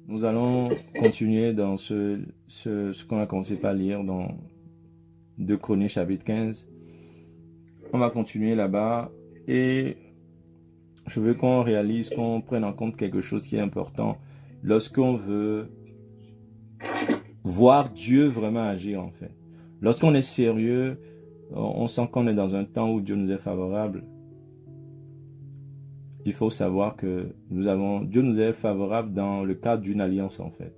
Nous allons continuer dans ce qu'on a commencé par lire dans 2 Chroniques chapitre 15. On va continuer là-bas et je veux qu'on réalise, qu'on prenne en compte quelque chose qui est important lorsqu'on veut voir Dieu vraiment agir en fait. Lorsqu'on est sérieux, on sent qu'on est dans un temps où Dieu nous est favorable. Il faut savoir que Dieu nous est favorable dans le cadre d'une alliance en fait.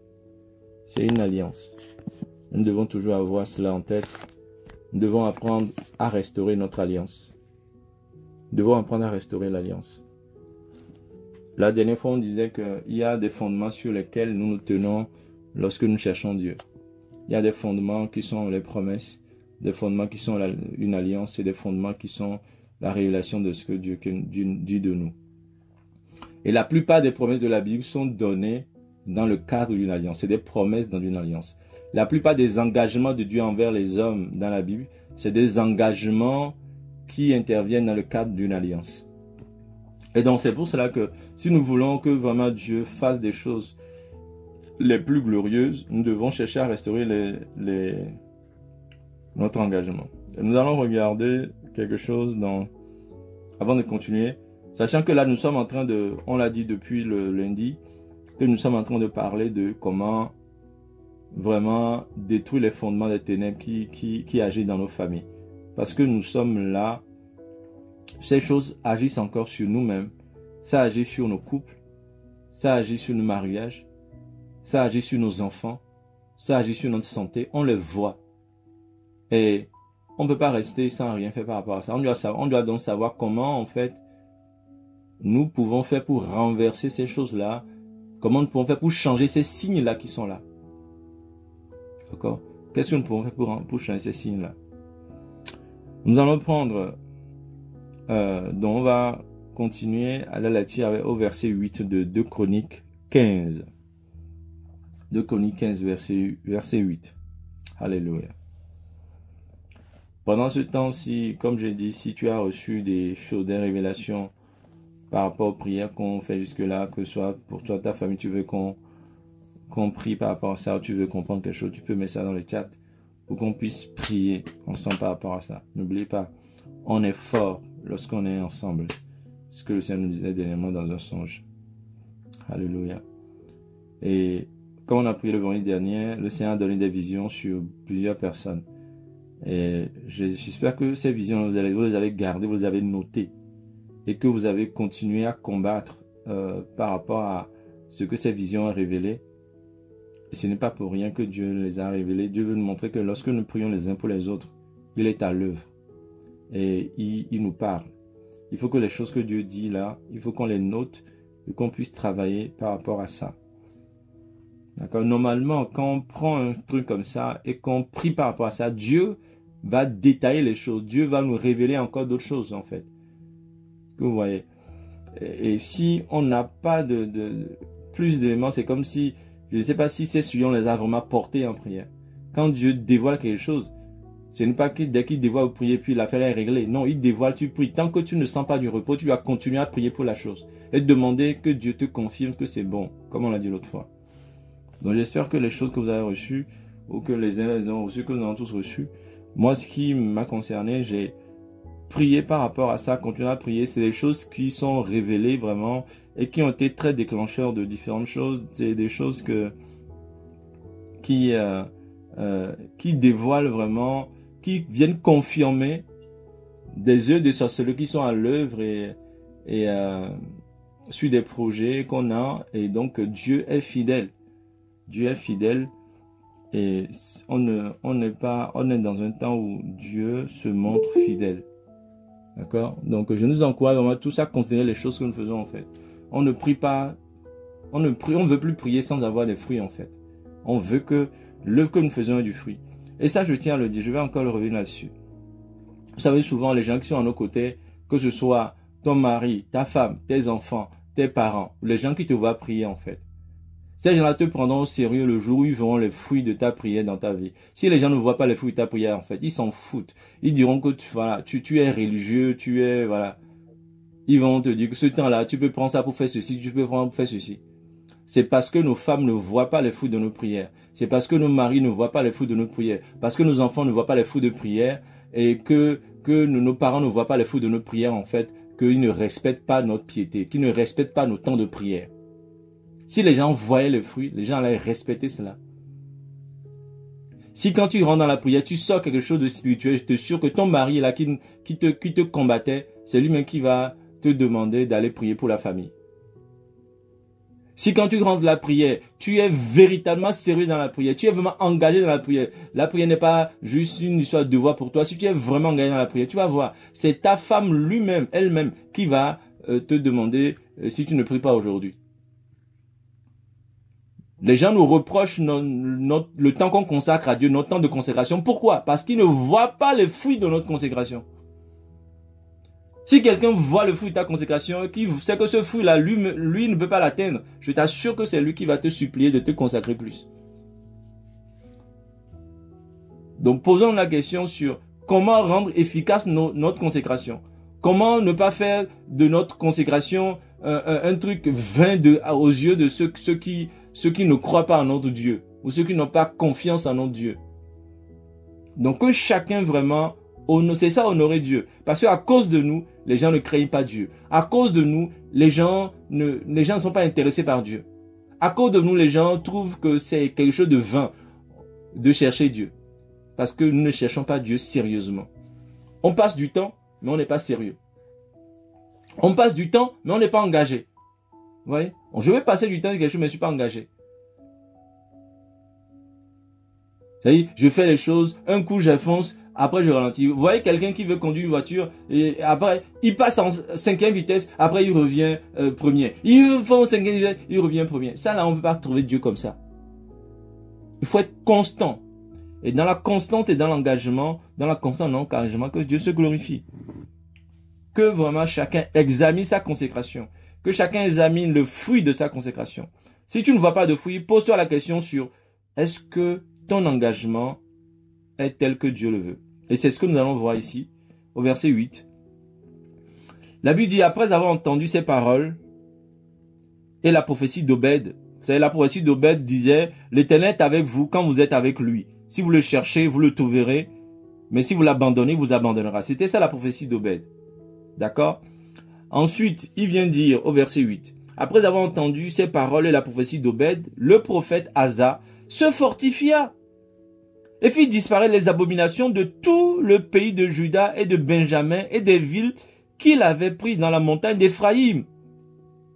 C'est une alliance. Nous devons toujours avoir cela en tête. Nous devons apprendre à restaurer notre alliance. Nous devons apprendre à restaurer l'alliance. La dernière fois, on disait qu'il y a des fondements sur lesquels nous nous tenons lorsque nous cherchons Dieu. Il y a des fondements qui sont les promesses, des fondements qui sont une alliance et des fondements qui sont la révélation de ce que Dieu dit de nous. Et la plupart des promesses de la Bible sont données dans le cadre d'une alliance. C'est des promesses dans une alliance. La plupart des engagements de Dieu envers les hommes dans la Bible, c'est des engagements qui interviennent dans le cadre d'une alliance. Et donc c'est pour cela que si nous voulons que vraiment Dieu fasse des choses les plus glorieuses, nous devons chercher à restaurer notre engagement. Et nous allons regarder quelque chose avant de continuer, sachant que là nous sommes en train de, on l'a dit depuis le lundi, que nous sommes en train de parler de comment vraiment détruire les fondements des ténèbres qui agissent dans nos familles. Parce que nous sommes là, ces choses agissent encore sur nous-mêmes, ça agit sur nos couples, ça agit sur nos mariages, ça agit sur nos enfants, ça agit sur notre santé, on le voit. Et on ne peut pas rester sans rien faire par rapport à ça. On doit donc savoir comment en fait nous pouvons faire pour renverser ces choses-là, comment nous pouvons faire pour changer ces signes-là qui sont là. D'accord? Qu'est-ce que nous pouvons faire pour changer ces signes-là? Nous allons prendre, donc on va continuer à la lecture au verset 8 de 2 Chroniques 15. 2 Chroniques 15, verset 8. Alléluia. Pendant ce temps-ci, comme j'ai dit, si tu as reçu des choses, des révélations par rapport aux prières qu'on fait jusque-là, que ce soit pour toi, ta famille, tu veux qu'on prie par rapport à ça, ou tu veux comprendre quelque chose, tu peux mettre ça dans le chat pour qu'on puisse prier ensemble par rapport à ça. N'oubliez pas, on est fort lorsqu'on est ensemble. Ce que le Seigneur nous disait dernièrement dans un songe. Alléluia. Et quand on a prié le vendredi dernier, le Seigneur a donné des visions sur plusieurs personnes. Et j'espère que ces visions, vous les avez gardées, vous les avez notées. Et que vous avez continué à combattre par rapport à ce que ces visions ont révélé. Et ce n'est pas pour rien que Dieu les a révélés. Dieu veut nous montrer que lorsque nous prions les uns pour les autres, il est à l'œuvre. Et il nous parle. Il faut que les choses que Dieu dit là, il faut qu'on les note et qu'on puisse travailler par rapport à ça. D'accord? Normalement, quand on prend un truc comme ça et qu'on prie par rapport à ça, Dieu va détailler les choses. Dieu va nous révéler encore d'autres choses en fait. Vous voyez. Et si on n'a pas plus d'éléments, c'est comme si, je ne sais pas si ces sujets on les a vraiment portés en prière. Quand Dieu dévoile quelque chose, ce n'est pas que dès qu'il dévoile vous priez puis l'affaire est réglée. Non, il dévoile, tu pries. Tant que tu ne sens pas du repos, tu vas continuer à prier pour la chose. Et demander que Dieu te confirme que c'est bon, comme on l'a dit l'autre fois. Donc j'espère que les choses que vous avez reçues, ou que les uns les ont reçues, que nous avons tous reçues, moi ce qui m'a concerné, j'ai prié par rapport à ça, continuer à prier. C'est des choses qui sont révélées vraiment et qui ont été très déclencheurs de différentes choses. C'est des choses qui dévoilent vraiment, qui viennent confirmer des œuvres de sorcellerie qui sont à l'œuvre et sur des projets qu'on a. Et donc Dieu est fidèle. Dieu est fidèle et on est dans un temps où Dieu se montre fidèle. D'accord? Donc je nous encourage vraiment tous à considérer les choses que nous faisons en fait. On ne prie pas, on veut plus prier sans avoir des fruits en fait. On veut que l'œuvre que nous faisons ait du fruit. Et ça je tiens à le dire, je vais encore le revenir là-dessus. Vous savez souvent les gens qui sont à nos côtés, que ce soit ton mari, ta femme, tes enfants, tes parents, les gens qui te voient prier en fait. Ces gens-là te prendront au sérieux le jour où ils verront les fruits de ta prière dans ta vie. Si les gens ne voient pas les fruits de ta prière, en fait, ils s'en foutent. Ils diront que tu es religieux, voilà. Ils vont te dire que ce temps-là, tu peux prendre ça pour faire ceci, tu peux prendre pour faire ceci. c'est parce que nos femmes ne voient pas les fruits de nos prières. C'est parce que nos maris ne voient pas les fruits de nos prières. Parce que nos enfants ne voient pas les fruits de prière et que nos parents ne voient pas les fruits de nos prières, en fait, qu'ils ne respectent pas notre piété, qu'ils ne respectent pas nos temps de prière. Si les gens voyaient les fruits, les gens allaient respecter cela. Si quand tu rentres dans la prière, tu sors quelque chose de spirituel, je te sûr que ton mari est là qui te combattait, c'est lui-même qui va te demander d'aller prier pour la famille. Si quand tu rentres dans la prière, tu es véritablement sérieux dans la prière, tu es vraiment engagé dans la prière n'est pas juste une histoire de devoir pour toi. Si tu es vraiment engagé dans la prière, tu vas voir, c'est ta femme elle-même qui va te demander si tu ne pries pas aujourd'hui. Les gens nous reprochent le temps qu'on consacre à Dieu, notre temps de consécration. Pourquoi? Parce qu'ils ne voient pas les fruits de notre consécration. Si quelqu'un voit le fruit de ta consécration, qui sait que ce fruit-là, lui ne peut pas l'atteindre, je t'assure que c'est lui qui va te supplier de te consacrer plus. Donc posons la question sur comment rendre efficace notre consécration. Comment ne pas faire de notre consécration un truc vain aux yeux de ceux qui ne croient pas en notre Dieu, ou ceux qui n'ont pas confiance en notre Dieu. Donc que chacun vraiment, c'est ça honorer Dieu. Parce qu'à cause de nous, les gens ne craignent pas Dieu. À cause de nous, les gens ne sont pas intéressés par Dieu. À cause de nous, les gens trouvent que c'est quelque chose de vain de chercher Dieu. Parce que nous ne cherchons pas Dieu sérieusement. On passe du temps, mais on n'est pas sérieux. On passe du temps, mais on n'est pas engagé. Vous voyez? Je vais passer du temps avec quelque chose, mais je ne suis pas engagé. C'est-à-dire, je fais les choses, un coup j'avance, après je ralentis. Vous voyez quelqu'un qui veut conduire une voiture, et après, il passe en 5e vitesse, après il revient premier. Il va en 5e vitesse, il revient premier. Ça là, on ne peut pas trouver Dieu comme ça. Il faut être constant. Et dans la constante et dans l'engagement, que Dieu se glorifie. Que vraiment chacun examine sa consécration. Que chacun examine le fruit de sa consécration. Si tu ne vois pas de fruit, pose-toi la question sur est-ce que ton engagement est tel que Dieu le veut. Et c'est ce que nous allons voir ici, au verset 8. La Bible dit, après avoir entendu ces paroles et la prophétie d'Obed, vous savez, la prophétie d'Obed disait, l'Éternel est avec vous quand vous êtes avec lui. Si vous le cherchez, vous le trouverez, mais si vous l'abandonnez, vous abandonnera. C'était ça la prophétie d'Obed. D'accord? Ensuite, il vient dire au verset 8, après avoir entendu ces paroles et la prophétie d'Obed, le prophète Asa se fortifia et fit disparaître les abominations de tout le pays de Juda et de Benjamin et des villes qu'il avait prises dans la montagne d'Éphraïm.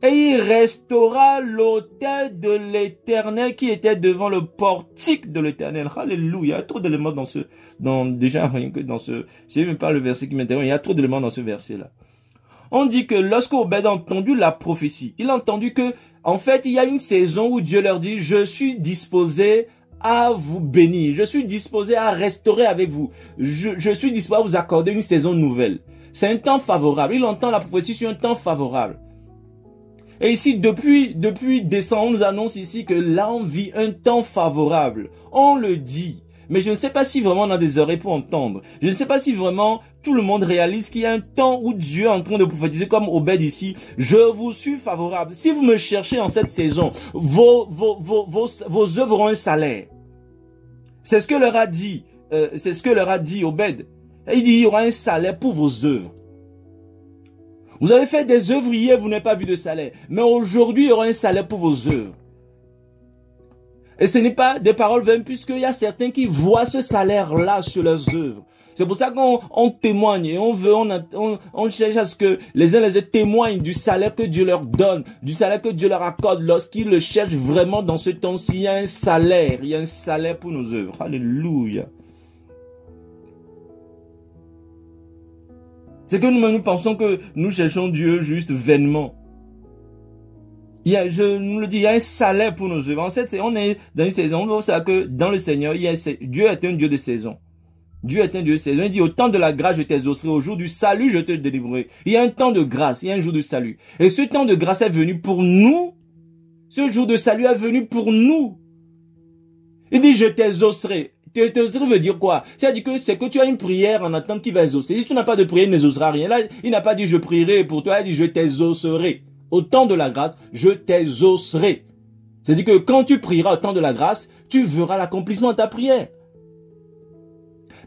Et il restaura l'autel de l'Éternel qui était devant le portique de l'Éternel. Alléluia. Il y a trop d'éléments déjà rien que dans ce, c'est même pas le verset qui m'intéresse, il y a trop d'éléments dans ce verset-là. On dit que lorsque Obed a entendu la prophétie, il a entendu que, en fait, il y a une saison où Dieu leur dit, je suis disposé à vous bénir, je suis disposé à restaurer avec vous, je suis disposé à vous accorder une saison nouvelle. C'est un temps favorable. Il entend la prophétie sur un temps favorable. Et ici, depuis décembre, on nous annonce ici que là, on vit un temps favorable. On le dit. Mais je ne sais pas si vraiment on a des oreilles pour entendre. Je ne sais pas si vraiment tout le monde réalise qu'il y a un temps où Dieu est en train de prophétiser comme Obed ici. Je vous suis favorable. Si vous me cherchez en cette saison, vos œuvres auront un salaire. C'est ce que leur a dit, Obed. Il dit, il y aura un salaire pour vos œuvres. Vous avez fait des œuvres hier, vous n'avez pas vu de salaire. Mais aujourd'hui, il y aura un salaire pour vos œuvres. Et ce n'est pas des paroles vaines, puisqu'il y a certains qui voient ce salaire-là sur leurs œuvres. C'est pour ça qu'on témoigne et on cherche à ce que les uns les autres témoignent du salaire que Dieu leur donne, du salaire que Dieu leur accorde lorsqu'ils le cherchent vraiment dans ce temps-ci. Il y a un salaire pour nos œuvres. Alléluia. C'est que nous pensons que nous cherchons Dieu juste vainement. Je nous le dis, il y a un salaire pour nos œuvres. En fait, on est dans une saison, on sait que dans le Seigneur, Dieu est un Dieu de saison. Dieu est un Dieu de saison. Il dit, au temps de la grâce, je t'exaucerai. Au jour du salut, je te délivrerai. Il y a un temps de grâce, il y a un jour de salut. Et ce temps de grâce est venu pour nous. Ce jour de salut est venu pour nous. Il dit, je t'exaucerai. T'exaucerai veut dire quoi? C'est-à-dire que c'est que tu as une prière en attente qui va exaucer. Si tu n'as pas de prière, il n'exaucera rien. Là, il n'a pas dit, je prierai pour toi. Il dit, je t'exaucerai. Au temps de la grâce, je t'exaucerai. C'est-à-dire que quand tu prieras au temps de la grâce, tu verras l'accomplissement de ta prière.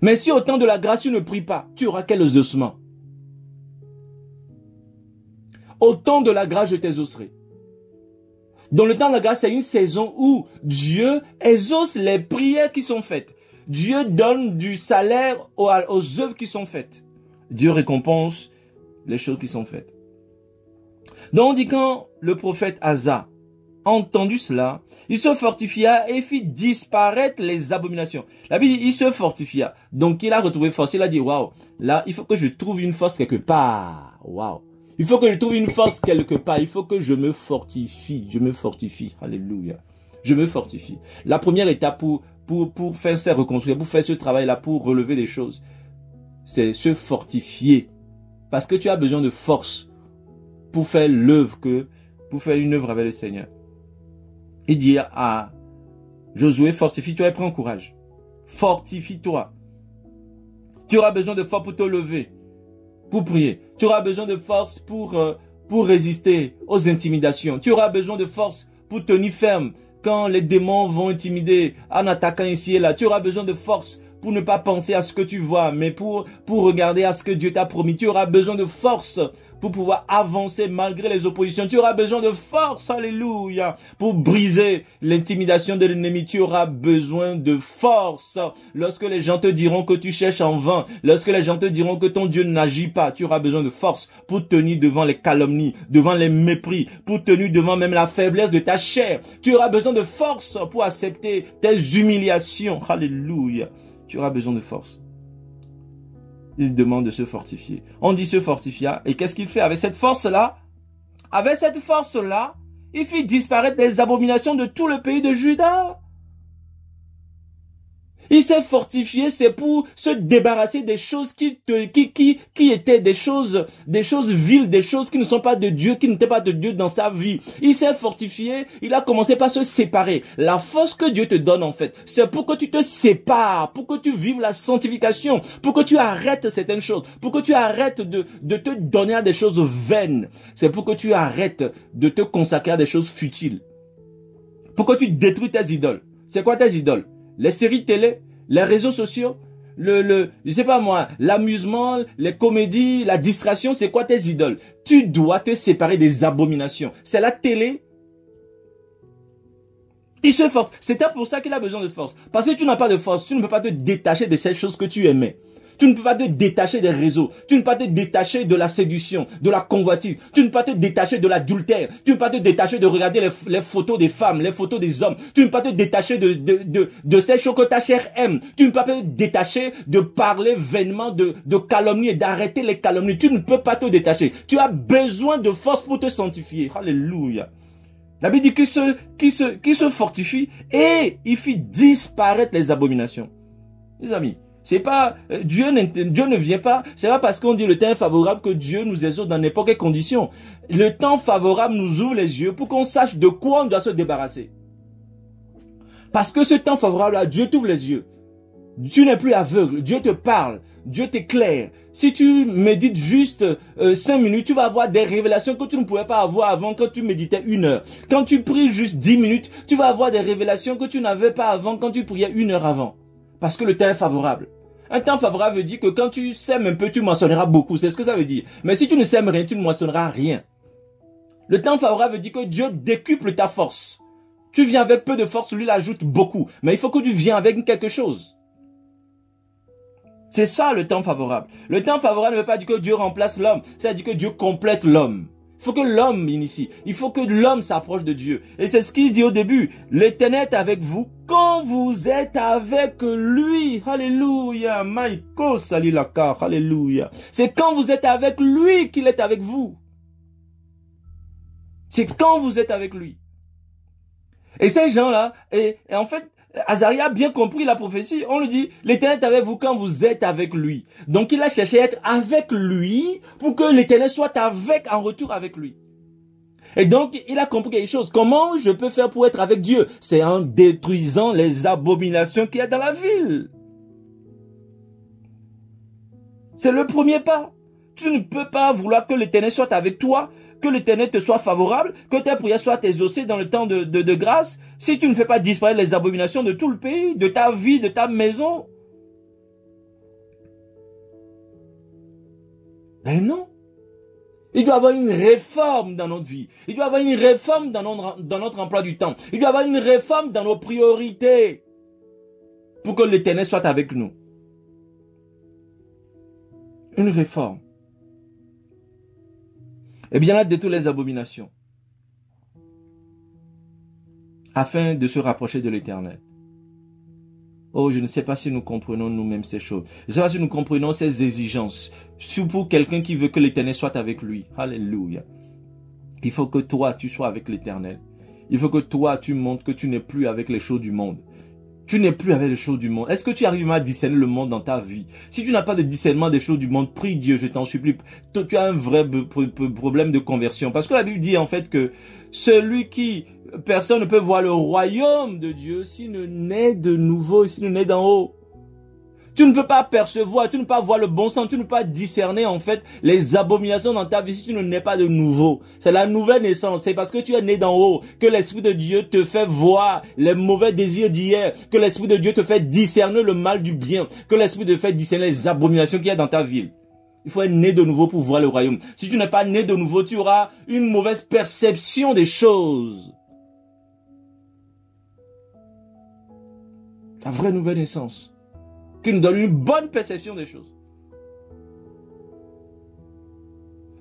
Mais si au temps de la grâce, tu ne pries pas, tu auras quels ossements? Au temps de la grâce, je t'exaucerai. Dans le temps de la grâce, c'est une saison où Dieu exauce les prières qui sont faites. Dieu donne du salaire aux œuvres qui sont faites. Dieu récompense les choses qui sont faites. Donc on dit quand le prophète Asa a entendu cela, il se fortifia et fit disparaître les abominations. La Bible dit, il se fortifia. Donc il a retrouvé force. Il a dit, waouh, là, il faut que je trouve une force quelque part. Waouh. Il faut que je trouve une force quelque part. Il faut que je me fortifie. Je me fortifie. Alléluia. Je me fortifie. La première étape pour faire ces reconstruire, pour faire ce travail-là, pour relever des choses, c'est se fortifier. Parce que tu as besoin de force pour faire l'œuvre pour faire une œuvre avec le Seigneur. Il dit à Josué, fortifie-toi et prends courage. Fortifie-toi. Tu auras besoin de force pour te lever, pour prier. Tu auras besoin de force pour résister aux intimidations. Tu auras besoin de force pour tenir ferme quand les démons vont intimider en attaquant ici et là. Tu auras besoin de force pour ne pas penser à ce que tu vois, mais pour regarder à ce que Dieu t'a promis. Tu auras besoin de force pour pouvoir avancer malgré les oppositions. Tu auras besoin de force, alléluia, pour briser l'intimidation de l'ennemi. Tu auras besoin de force. Lorsque les gens te diront que tu cherches en vain, lorsque les gens te diront que ton Dieu n'agit pas, tu auras besoin de force pour tenir devant les calomnies, devant les mépris, pour tenir devant même la faiblesse de ta chair. Tu auras besoin de force pour accepter tes humiliations. Alléluia. Tu auras besoin de force. Il demande de se fortifier. On dit se fortifia. Et qu'est-ce qu'il fait avec cette force-là? Avec cette force-là, il fit disparaître les abominations de tout le pays de Juda. Il s'est fortifié, c'est pour se débarrasser des choses qui étaient des choses viles, des choses qui ne sont pas de Dieu, qui n'étaient pas de Dieu dans sa vie. Il s'est fortifié, il a commencé par se séparer. La force que Dieu te donne en fait, c'est pour que tu te sépares, pour que tu vives la sanctification, pour que tu arrêtes certaines choses, pour que tu arrêtes de te donner à des choses vaines. C'est pour que tu arrêtes de te consacrer à des choses futiles. Pour que tu détruis tes idoles. C'est quoi tes idoles? Les séries télé, les réseaux sociaux, je sais pas moi, l'amusement, les comédies, la distraction, c'est quoi tes idoles? Tu dois te séparer des abominations. C'est la télé. Il se force. C'est pour ça qu'il a besoin de force. Parce que tu n'as pas de force, tu ne peux pas te détacher de ces choses que tu aimais. Tu ne peux pas te détacher des réseaux. Tu ne peux pas te détacher de la séduction, de la convoitise. Tu ne peux pas te détacher de l'adultère. Tu ne peux pas te détacher de regarder les photos des femmes, les photos des hommes. Tu ne peux pas te détacher de ces choses que ta chair aime. Tu ne peux pas te détacher de parler vainement de calomnie et d'arrêter les calomnies. Tu ne peux pas te détacher. Tu as besoin de force pour te sanctifier. Alléluia. La Bible dit qu'il se fortifie et il fit disparaître les abominations. Les amis, c'est pas, Dieu ne vient pas, c'est pas parce qu'on dit le temps est favorable que Dieu nous exauce dans n'importe quelle condition. Le temps favorable nous ouvre les yeux pour qu'on sache de quoi on doit se débarrasser. Parce que ce temps favorable-là, Dieu t'ouvre les yeux. Tu n'es plus aveugle, Dieu te parle, Dieu t'éclaire. Si tu médites juste 5 minutes, tu vas avoir des révélations que tu ne pouvais pas avoir avant quand tu méditais 1 heure. Quand tu pries juste 10 minutes, tu vas avoir des révélations que tu n'avais pas avant quand tu priais 1 heure avant. Parce que le temps est favorable. Un temps favorable veut dire que quand tu sèmes un peu, tu moissonneras beaucoup. C'est ce que ça veut dire. Mais si tu ne sèmes rien, tu ne moissonneras rien. Le temps favorable veut dire que Dieu décuple ta force. Tu viens avec peu de force, lui l'ajoute beaucoup. Mais il faut que tu viennes avec quelque chose. C'est ça le temps favorable. Le temps favorable ne veut pas dire que Dieu remplace l'homme. Ça veut dire que Dieu complète l'homme. Il faut que l'homme initie. Il faut que l'homme s'approche de Dieu. Et c'est ce qu'il dit au début. L'Éternel est avec vous quand vous êtes avec lui. Alléluia. Maïko salilaka. Alléluia. C'est quand vous êtes avec lui qu'il est avec vous. C'est quand vous êtes avec lui. Et ces gens-là, et en fait, Azaria a bien compris la prophétie. On lui dit, l'Éternel est avec vous quand vous êtes avec lui. Donc il a cherché à être avec lui pour que l'Éternel soit en retour avec lui. Et donc il a compris quelque chose. Comment je peux faire pour être avec Dieu? C'est en détruisant les abominations qu'il y a dans la ville. C'est le premier pas. Tu ne peux pas vouloir que l'Éternel soit avec toi, que l'Éternel te soit favorable, que tes prières soient exaucées dans le temps de grâce, si tu ne fais pas disparaître les abominations de tout le pays, de ta vie, de ta maison. Ben non. Il doit y avoir une réforme dans notre vie. Il doit y avoir une réforme dans notre emploi du temps. Il doit y avoir une réforme dans nos priorités pour que l'Éternel soit avec nous. Une réforme. Et bien là, de toutes les abominations. Afin de se rapprocher de l'Éternel. Oh, je ne sais pas si nous comprenons nous-mêmes ces choses. Je ne sais pas si nous comprenons ces exigences. Surtout pour quelqu'un qui veut que l'Éternel soit avec lui. Alléluia. Il faut que toi, tu sois avec l'Éternel. Il faut que toi, tu montres que tu n'es plus avec les choses du monde. Tu n'es plus avec les choses du monde. Est-ce que tu arrives à discerner le monde dans ta vie? Si tu n'as pas de discernement des choses du monde, prie Dieu, je t'en supplie. Tu as un vrai problème de conversion. Parce que la Bible dit en fait que personne ne peut voir le royaume de Dieu s'il ne naît de nouveau, s'il ne naît d'en haut. Tu ne peux pas percevoir, tu ne peux pas voir le bon sens, tu ne peux pas discerner en fait les abominations dans ta vie si tu ne nais pas de nouveau. C'est la nouvelle naissance, c'est parce que tu es né d'en haut que l'Esprit de Dieu te fait voir les mauvais désirs d'hier, que l'Esprit de Dieu te fait discerner le mal du bien, que l'Esprit de Dieu te fait discerner les abominations qu'il y a dans ta vie. Il faut être né de nouveau pour voir le royaume. Si tu n'es pas né de nouveau, tu auras une mauvaise perception des choses. La vraie nouvelle naissance qui nous donne une bonne perception des choses.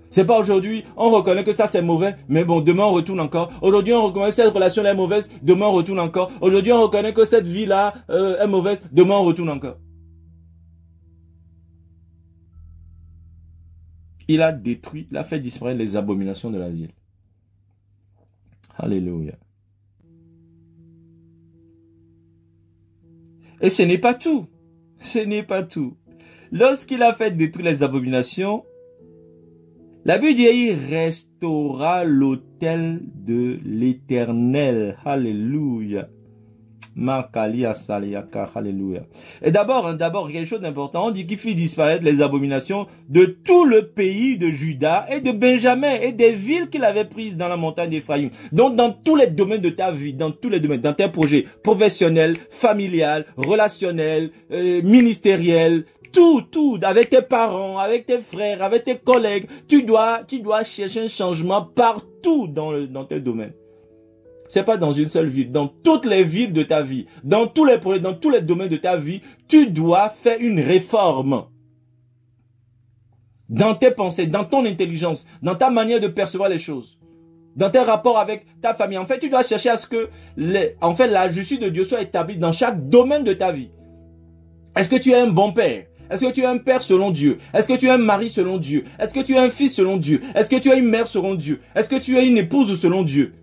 C'est pas aujourd'hui, on reconnaît que ça c'est mauvais, mais bon, demain on retourne encore. Aujourd'hui on reconnaît que cette relation là est mauvaise, demain on retourne encore. Aujourd'hui on reconnaît que cette vie là est mauvaise, demain on retourne encore. Il a détruit, il a fait disparaître les abominations de la ville. Alléluia. Et ce n'est pas tout. Ce n'est pas tout. Lorsqu'il a fait détruire les abominations, la Bible dit il restaura l'autel de l'Éternel. Alléluia. Alléluia. Et d'abord, quelque chose d'important, on dit qu'il fit disparaître les abominations de tout le pays de Juda et de Benjamin et des villes qu'il avait prises dans la montagne d'Éphraïm. Donc, dans tous les domaines de ta vie, dans tous les domaines, dans tes projets professionnels, familiales, relationnels, ministériels, tout, avec tes parents, avec tes frères, avec tes collègues, tu dois chercher un changement partout dans tes domaines. C'est pas dans une seule ville, dans toutes les villes de ta vie, dans tous les projets, dans tous les domaines de ta vie, tu dois faire une réforme. Dans tes pensées, dans ton intelligence, dans ta manière de percevoir les choses, dans tes rapports avec ta famille. En fait, tu dois chercher à ce que la justice de Dieu soit établie dans chaque domaine de ta vie. Est-ce que tu es un bon père? Est-ce que tu es un père selon Dieu? Est-ce que tu es un mari selon Dieu? Est-ce que tu es un fils selon Dieu? Est-ce que tu es une mère selon Dieu? Est-ce que tu es une épouse selon Dieu?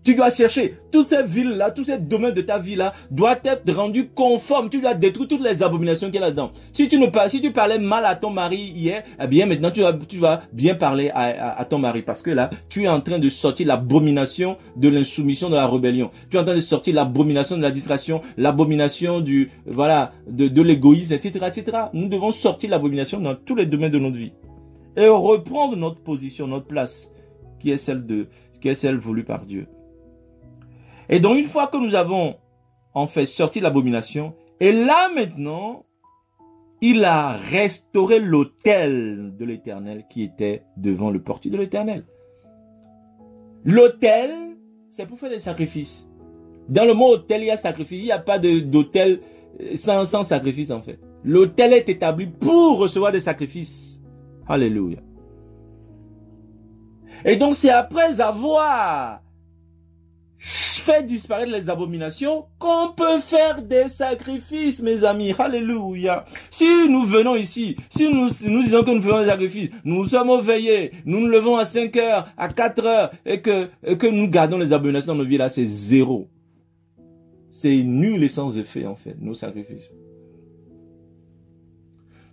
Tu dois chercher toutes ces villes-là, tous ces domaines de ta vie-là doivent être rendus conformes. Tu dois détruire toutes les abominations qu'il y a là-dedans. Si tu parlais mal à ton mari hier, eh bien maintenant tu vas bien parler à ton mari parce que là, tu es en train de sortir l'abomination de l'insoumission, de la rébellion. Tu es en train de sortir l'abomination de la distraction, l'abomination de l'égoïsme, etc., etc. Nous devons sortir l'abomination dans tous les domaines de notre vie et reprendre notre position, notre place, qui est celle voulue par Dieu. Et donc, une fois que nous avons, en fait, sorti l'abomination, et là, maintenant, il a restauré l'autel de l'Éternel qui était devant le portique de l'Éternel. L'autel, c'est pour faire des sacrifices. Dans le mot autel, il y a sacrifice. Il n'y a pas d'autel sans sacrifice, en fait. L'autel est établi pour recevoir des sacrifices. Alléluia. Et donc, c'est après avoir fait disparaître les abominations qu'on peut faire des sacrifices, mes amis. Alléluia. Si nous venons ici, si nous disons que nous faisons des sacrifices, nous sommes au veillé, nous nous levons à 5 heures, à 4 heures, et que nous gardons les abominations dans nos vies, là, c'est zéro. C'est nul et sans effet, en fait, nos sacrifices.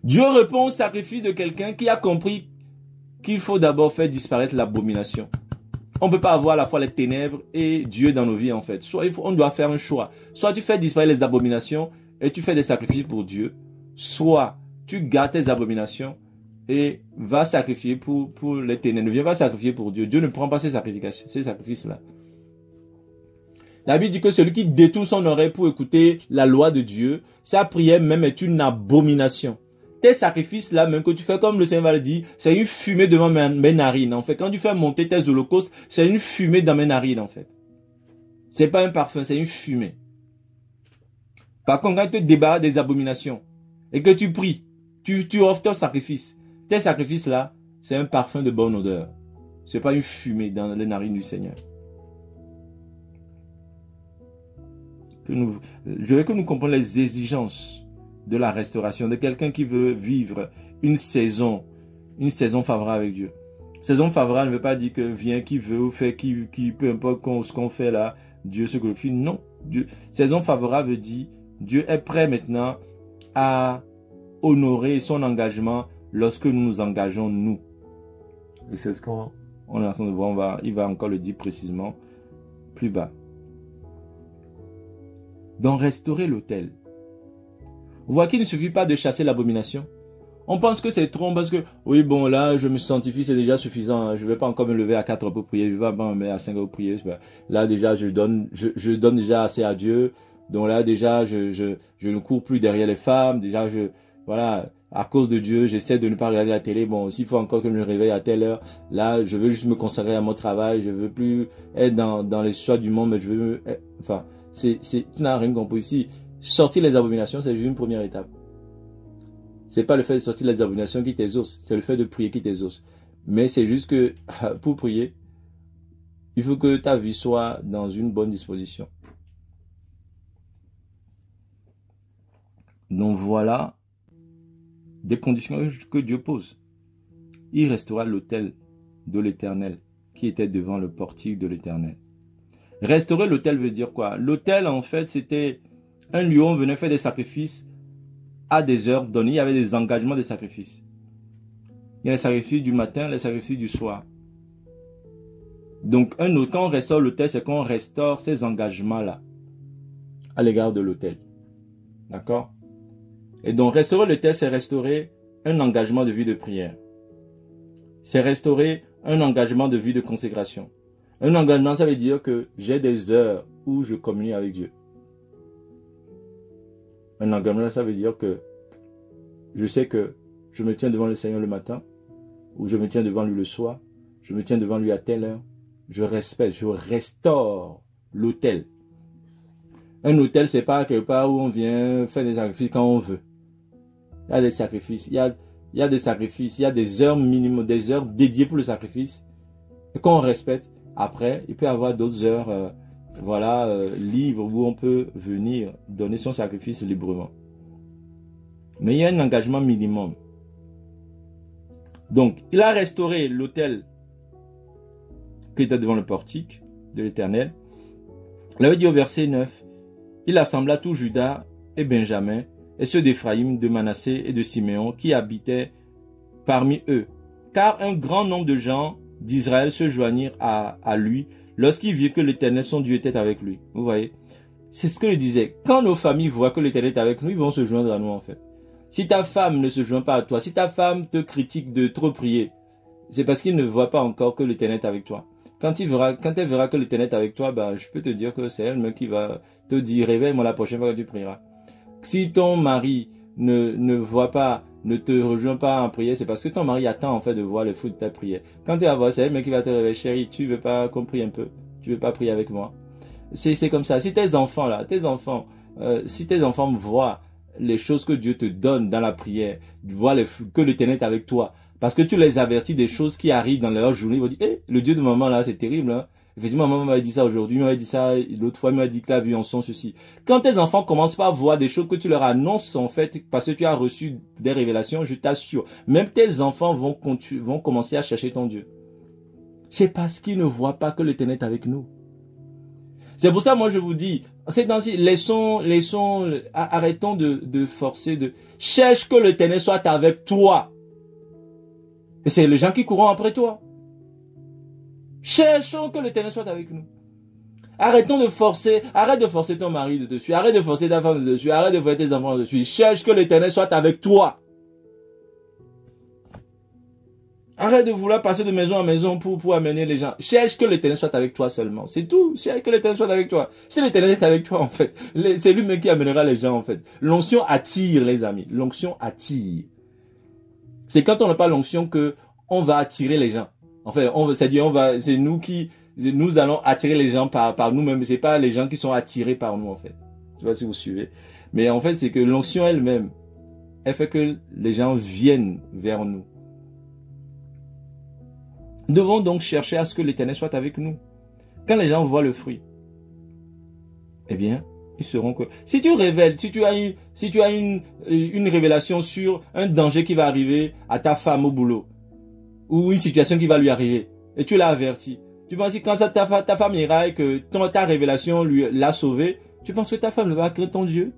Dieu répond au sacrifice de quelqu'un qui a compris qu'il faut d'abord faire disparaître l'abomination. On ne peut pas avoir à la fois les ténèbres et Dieu dans nos vies, en fait. Soit on doit faire un choix. Soit tu fais disparaître les abominations et tu fais des sacrifices pour Dieu. Soit tu gardes tes abominations et va sacrifier pour l'Éternel. Ne viens pas sacrifier pour Dieu. Dieu ne prend pas ces sacrifices-là. La Bible dit que celui qui détourne son oreille pour écouter la loi de Dieu, sa prière même est une abomination. Tes sacrifices-là, même que tu fais comme le Seigneur va le dire, c'est une fumée devant mes narines. En fait, quand tu fais monter tes holocaustes, c'est une fumée dans mes narines, en fait. C'est pas un parfum, c'est une fumée. Par contre, quand tu te débarrasses des abominations et que tu pries, tu offres ton sacrifice. Tes sacrifices-là, c'est un parfum de bonne odeur. C'est pas une fumée dans les narines du Seigneur. Je veux que nous comprenions les exigences de la restauration, de quelqu'un qui veut vivre une saison favorable avec Dieu. Saison favorable ne veut pas dire que vient qui veut ou fait qui peu importe ce qu'on fait là, Dieu se glorifie. Non. Saison favorable veut dire Dieu est prêt maintenant à honorer son engagement lorsque nous nous engageons nous. Et c'est ce qu'on est en train de voir. Il va encore le dire précisément plus bas. Donc restaurer l'autel. Vous voyez qu'il ne suffit pas de chasser l'abomination. On pense que c'est trop parce que, oui, bon, là, je me sanctifie, c'est déjà suffisant. Je ne vais pas encore me lever à 4 heures pour prier. Je ne vais pas me mettre à 5 heures pour prier. Là, déjà, je donne déjà assez à Dieu. Donc là, déjà, je ne cours plus derrière les femmes. Déjà, voilà, à cause de Dieu, j'essaie de ne pas regarder la télé. Bon, s'il faut encore que je me réveille à telle heure, là, je veux juste me consacrer à mon travail. Je ne veux plus être dans les choix du monde, mais je veux, enfin, tu n'as rien compris ici. Sortir les abominations, c'est juste une première étape. C'est pas le fait de sortir les abominations qui t'exauce, c'est le fait de prier qui t'exauce. Mais c'est juste que pour prier, il faut que ta vie soit dans une bonne disposition. Donc voilà des conditions que Dieu pose. Il restera l'autel de l'Éternel qui était devant le portique de l'Éternel. Restaurer l'autel veut dire quoi? L'autel, en fait, c'était un lieu où on venait faire des sacrifices à des heures données. Il y avait des engagements de sacrifices. Il y a les sacrifices du matin, les sacrifices du soir. Donc, quand on restaure l'autel, c'est qu'on restaure ces engagements-là à l'égard de l'autel. D'accord? Et donc, restaurer l'autel, c'est restaurer un engagement de vie de prière. C'est restaurer un engagement de vie de consécration. Un engagement, ça veut dire que j'ai des heures où je communie avec Dieu. Un engagement, ça veut dire que je sais que je me tiens devant le Seigneur le matin, ou je me tiens devant lui le soir, je me tiens devant lui à telle heure. Je respecte, je restaure l'autel. Un autel, c'est pas quelque part où on vient faire des sacrifices quand on veut. Il y a des sacrifices, il y a des sacrifices, il y a des heures minimum, des heures dédiées pour le sacrifice. Et quand on respecte, après, il peut y avoir d'autres heures libres où on peut venir donner son sacrifice librement. Mais il y a un engagement minimum. Donc, il a restauré l'autel qui était devant le portique de l'Éternel. Il avait dit au verset 9, il assembla tout Juda et Benjamin, et ceux d'Éphraïm, de Manassé et de Siméon, qui habitaient parmi eux. Car un grand nombre de gens d'Israël se joignirent à lui, lorsqu'ils virent que l'Éternel, son Dieu, était avec lui. Vous voyez? C'est ce que je disais. Quand nos familles voient que l'Éternel est avec nous, ils vont se joindre à nous, en fait. Si ta femme ne se joint pas à toi, si ta femme te critique de trop prier, c'est parce qu'il ne voit pas encore que l'Éternel est avec toi. Quand elle verra que l'Éternel est avec toi, je peux te dire que c'est elle-même qui va te dire, réveille-moi la prochaine fois que tu prieras. Si ton mari ne voit pas, ne te rejoint pas en prière, c'est parce que ton mari attend en fait de voir le fruit de ta prière. Quand tu vas voir, c'est elle-même qui va te réveiller, chérie, tu veux pas qu'on prie un peu? Tu veux pas prier avec moi? C'est comme ça. Si tes enfants voient les choses que Dieu te donne dans la prière, voient que l'Éternel est avec toi, parce que tu les avertis des choses qui arrivent dans leur journée, ils vont dire, le Dieu de maman là, c'est terrible, hein. Effectivement, maman m'a dit ça aujourd'hui, il m'a dit ça l'autre fois, il m'a dit que la vie en son ceci. Quand tes enfants commencent pas à voir des choses que tu leur annonces en fait, parce que tu as reçu des révélations, je t'assure, même tes enfants vont commencer à chercher ton Dieu. C'est parce qu'ils ne voient pas que l'Éternel est avec nous. C'est pour ça, moi, je vous dis, arrêtons de forcer, cherche que l'Éternel soit avec toi. Et c'est les gens qui courront après toi. Cherchons que l'Éternel soit avec nous. Arrête de forcer ton mari de dessus, arrête de forcer ta femme de dessus, arrête de forcer tes enfants de dessus. Cherche que l'Éternel soit avec toi. Arrête de vouloir passer de maison en maison pour amener les gens. Cherche que l'Éternel soit avec toi seulement. C'est tout. Cherche que l'Éternel soit avec toi. Si l'Éternel est avec toi, en fait, c'est lui-même qui amènera les gens, en fait. L'onction attire, les amis. L'onction attire. C'est quand on n'a pas l'onction que on va attirer les gens. En fait, c'est nous allons attirer les gens par nous-mêmes. C'est pas les gens qui sont attirés par nous, en fait. Je sais pas si vous suivez. Mais en fait, c'est que l'onction elle-même, elle fait que les gens viennent vers nous. Nous devons donc chercher à ce que l'Éternel soit avec nous. Quand les gens voient le fruit, eh bien, ils sauront que... Si tu as une révélation sur un danger qui va arriver à ta femme au boulot, ou une situation qui va lui arriver, et tu l'as averti, tu penses que quand ta femme ira et que ta révélation l'a sauvée, tu penses que ta femme ne va craindre ton Dieu?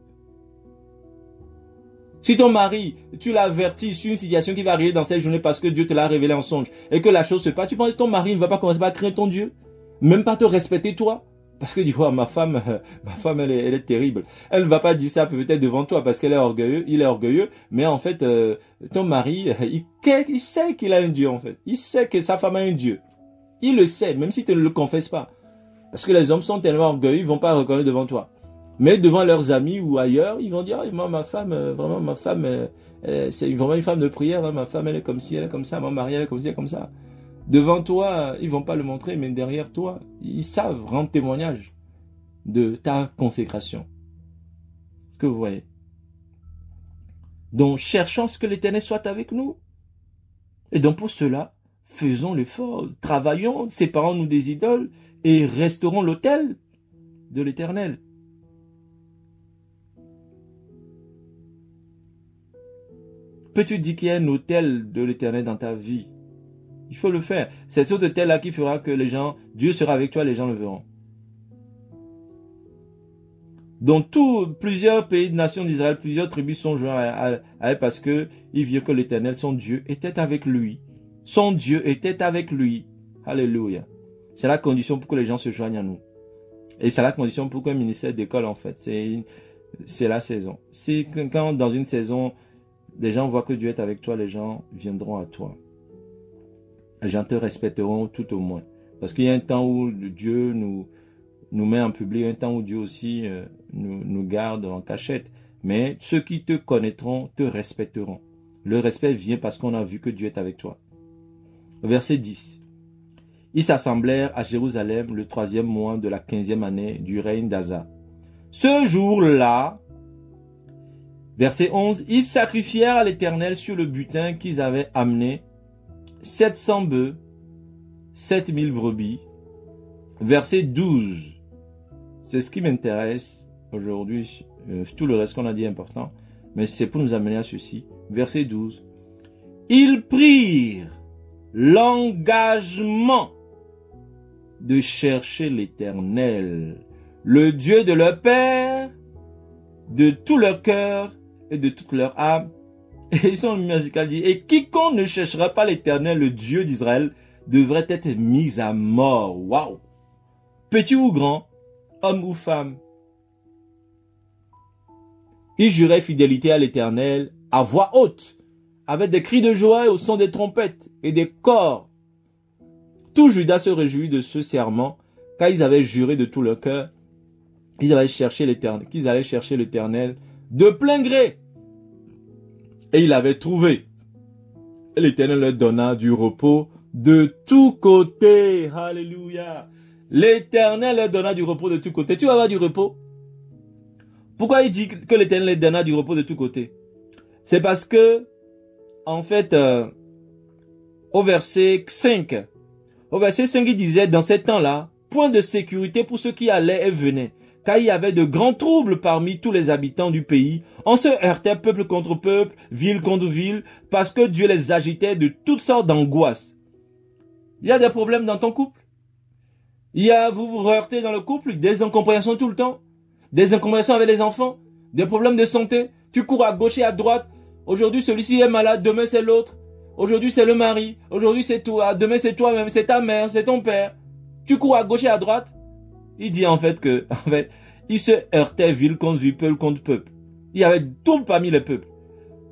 Si ton mari, tu l'as averti sur une situation qui va arriver dans cette journée parce que Dieu te l'a révélé en songe et que la chose se passe, tu penses que ton mari ne va pas commencer par craindre ton Dieu? Même pas te respecter toi? Parce que tu vois, ma femme, elle est terrible. Elle ne va pas dire ça peut-être devant toi parce qu'elle est orgueilleuse, il est orgueilleux, mais en fait, ton mari, il sait qu'il a un Dieu en fait. Il sait que sa femme a un Dieu. Il le sait, même si tu ne le confesses pas. Parce que les hommes sont tellement orgueilleux, ils ne vont pas reconnaître devant toi. Mais devant leurs amis ou ailleurs, ils vont dire, oh, moi, ma femme, c'est vraiment une femme de prière, hein, ma femme, elle est comme ci, elle est comme ça, mon mari, elle est comme ci, elle est comme ça. Devant toi, ils vont pas le montrer, mais derrière toi, ils savent rendre témoignage de ta consécration. Est-ce que vous voyez? Donc, cherchons ce que l'Éternel soit avec nous. Et donc, pour cela, faisons l'effort, travaillons, séparons-nous des idoles et restaurons l'autel de l'Éternel. Peux-tu dire qu'il y a un autel de l'Éternel dans ta vie? Il faut le faire. C'est cet autel-là qui fera que les gens, Dieu sera avec toi, les gens le verront. Donc, plusieurs pays, nations d'Israël, plusieurs tribus sont joints à elle parce que ils virent que l'Éternel, son Dieu, était avec lui. Son Dieu était avec lui. Alléluia. C'est la condition pour que les gens se joignent à nous. Et c'est la condition pour qu'un ministère d'école, en fait, c'est la saison. Si quand dans une saison, les gens voient que Dieu est avec toi, les gens viendront à toi. Les gens te respecteront tout au moins. Parce qu'il y a un temps où Dieu nous met en public, un temps où Dieu aussi nous garde en cachette. Mais ceux qui te connaîtront te respecteront. Le respect vient parce qu'on a vu que Dieu est avec toi. Verset 10. Ils s'assemblèrent à Jérusalem le 3e mois de la 15e année du règne d'Asa. Ce jour-là, verset 11, ils sacrifièrent à l'Éternel sur le butin qu'ils avaient amené 700 bœufs, 7000 brebis. Verset 12, c'est ce qui m'intéresse aujourd'hui, tout le reste qu'on a dit est important, mais c'est pour nous amener à ceci. Verset 12, ils prirent l'engagement de chercher l'Éternel, le Dieu de leur père, de tout leur cœur et de toute leur âme. Et ils sont musical dit, et quiconque ne cherchera pas l'Éternel, le Dieu d'Israël, devrait être mis à mort. Waouh! Petit ou grand, homme ou femme. Ils juraient fidélité à l'Éternel à voix haute, avec des cris de joie et au son des trompettes et des cors. Tout Juda se réjouit de ce serment, car ils avaient juré de tout leur cœur qu'ils allaient chercher l'Éternel de plein gré. Et il avait trouvé. Et l'Éternel leur donna du repos de tous côtés. Alléluia. L'Éternel leur donna du repos de tous côtés. Tu vas avoir du repos. Pourquoi il dit que l'Éternel leur donna du repos de tous côtés? C'est parce que, en fait, au verset 5, il disait, dans ces temps-là, point de sécurité pour ceux qui allaient et venaient. Car il y avait de grands troubles parmi tous les habitants du pays. On se heurtait peuple contre peuple, ville contre ville, parce que Dieu les agitait de toutes sortes d'angoisses. Il y a des problèmes dans ton couple. Vous vous heurtez dans le couple, des incompréhensions tout le temps, des incompréhensions avec les enfants, des problèmes de santé. Tu cours à gauche et à droite. Aujourd'hui, celui-ci est malade, demain c'est l'autre. Aujourd'hui, c'est le mari. Aujourd'hui, c'est toi. Demain, c'est toi-même, c'est ta mère, c'est ton père. Tu cours à gauche et à droite. Il dit en fait que, il se heurtait ville contre ville, peuple contre peuple. Il y avait tout parmi les peuples.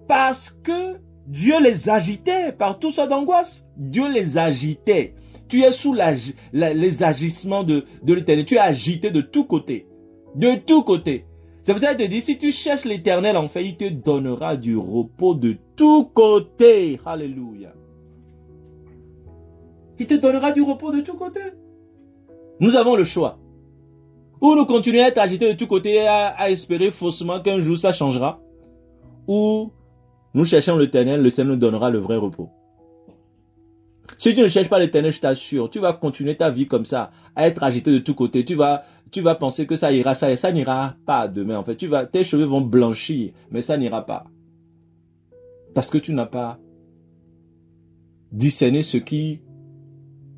Parce que Dieu les agitait par toutes sortes d'angoisses. Dieu les agitait. Tu es sous les agissements de l'Éternel. Tu es agité de tous côtés. De tous côtés. C'est pour ça qu'il te dit, si tu cherches l'Éternel, en fait, il te donnera du repos de tous côtés. Alléluia. Il te donnera du repos de tous côtés. Nous avons le choix. Ou nous continuons à être agités de tous côtés et à espérer faussement qu'un jour ça changera. Ou nous cherchons l'Éternel, le Seigneur nous donnera le vrai repos. Si tu ne cherches pas l'Éternel, je t'assure, tu vas continuer ta vie comme ça, à être agité de tous côtés. Tu vas penser que ça ira, ça n'ira pas demain. En fait, tes cheveux vont blanchir, mais ça n'ira pas. Parce que tu n'as pas discerné ce qui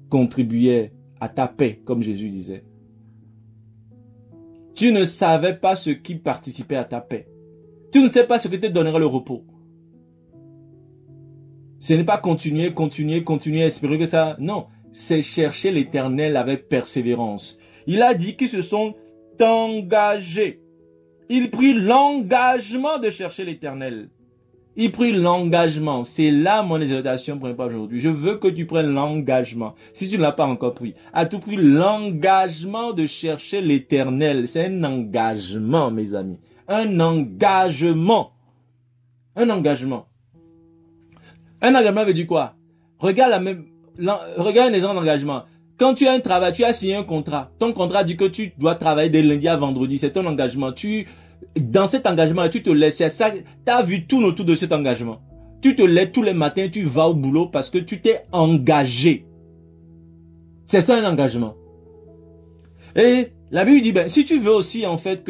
contribuait à ta paix, comme Jésus disait. Tu ne savais pas ce qui participait à ta paix. Tu ne sais pas ce qui te donnera le repos. Ce n'est pas continuer, espérer que ça... Non, c'est chercher l'Éternel avec persévérance. Il a dit qu'ils se sont engagés. Il prit l'engagement de chercher l'Éternel. Il prit l'engagement. C'est là mon exhortation pour aujourd'hui. Je veux que tu prennes l'engagement. Si tu ne l'as pas encore pris, as tu pris l'engagement de chercher l'Éternel? C'est un engagement, mes amis. Un engagement. Un engagement. Un engagement veut dire quoi? Regarde les gens d'engagement. Quand tu as un travail, tu as signé un contrat. Ton contrat dit que tu dois travailler de lundi à vendredi. C'est ton engagement. Dans cet engagement, tu te laisses. Tu as vu tout autour de cet engagement. Tu te lèves tous les matins, tu vas au boulot parce que tu t'es engagé. C'est ça un engagement. Et la Bible dit, si tu veux aussi en fait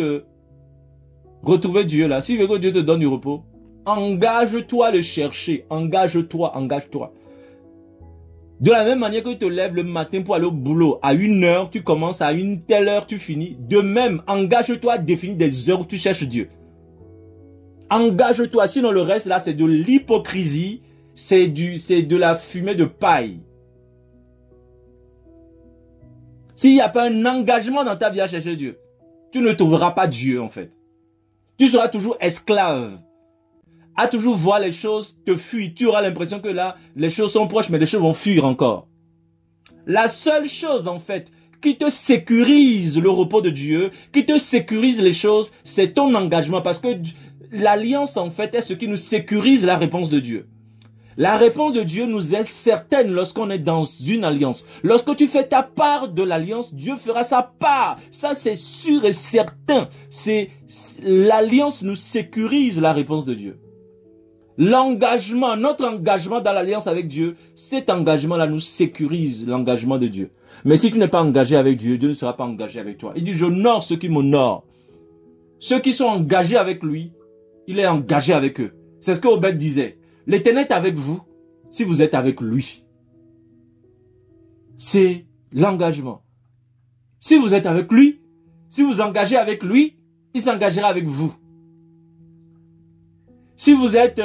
retrouver Dieu là, si tu veux que Dieu te donne du repos, engage-toi à le chercher. Engage-toi. De la même manière que tu te lèves le matin pour aller au boulot, à 1h, tu commences, à une telle heure, tu finis. De même, engage-toi à définir des heures où tu cherches Dieu. Engage-toi, sinon le reste là, c'est de l'hypocrisie, c'est de la fumée de paille. S'il n'y a pas un engagement dans ta vie à chercher Dieu, tu ne trouveras pas Dieu en fait. Tu seras toujours esclave. À toujours voir les choses te fuir. Tu auras l'impression que là, les choses sont proches, mais les choses vont fuir encore. La seule chose, en fait, qui te sécurise le repos de Dieu, qui te sécurise les choses, c'est ton engagement. Parce que l'alliance, en fait, est ce qui nous sécurise la réponse de Dieu. La réponse de Dieu nous est certaine lorsqu'on est dans une alliance. Lorsque tu fais ta part de l'alliance, Dieu fera sa part. Ça, c'est sûr et certain. L'alliance nous sécurise la réponse de Dieu. L'engagement, notre engagement dans l'alliance avec Dieu, cet engagement-là nous sécurise l'engagement de Dieu. Mais si tu n'es pas engagé avec Dieu, Dieu ne sera pas engagé avec toi. Il dit, j'honore ceux qui m'honorent. Ceux qui sont engagés avec lui, il est engagé avec eux. C'est ce que Obed disait. L'Éternel est avec vous si vous êtes avec lui. C'est l'engagement. Si vous êtes avec lui, si vous engagez avec lui, il s'engagera avec vous. Si vous êtes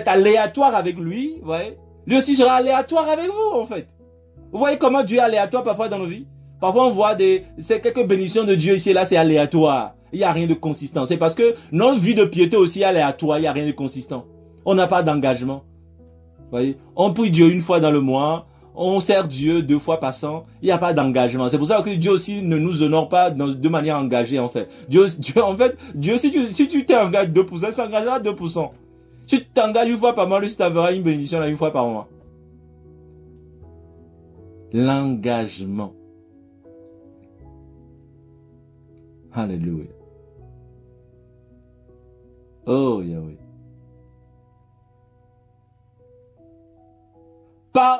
aléatoire avec lui, vous voyez, lui aussi sera aléatoire avec vous, en fait. Vous voyez comment Dieu est aléatoire parfois dans nos vies? Parfois on voit c'est quelques bénédictions de Dieu ici et là, c'est aléatoire. Il n'y a rien de consistant. C'est parce que notre vie de piété aussi est aléatoire, il n'y a rien de consistant. On n'a pas d'engagement. Vous voyez, on prie Dieu une fois dans le mois, on sert Dieu 2 fois par an, il n'y a pas d'engagement. C'est pour ça que Dieu aussi ne nous honore pas de manière engagée, en fait. Dieu, si tu t'engages 2%, il s'engagera 2%. Si tu t'engages une fois par mois, lui, tu t'enverras une bénédiction une fois par mois. L'engagement. Alléluia. Oh, Yahweh.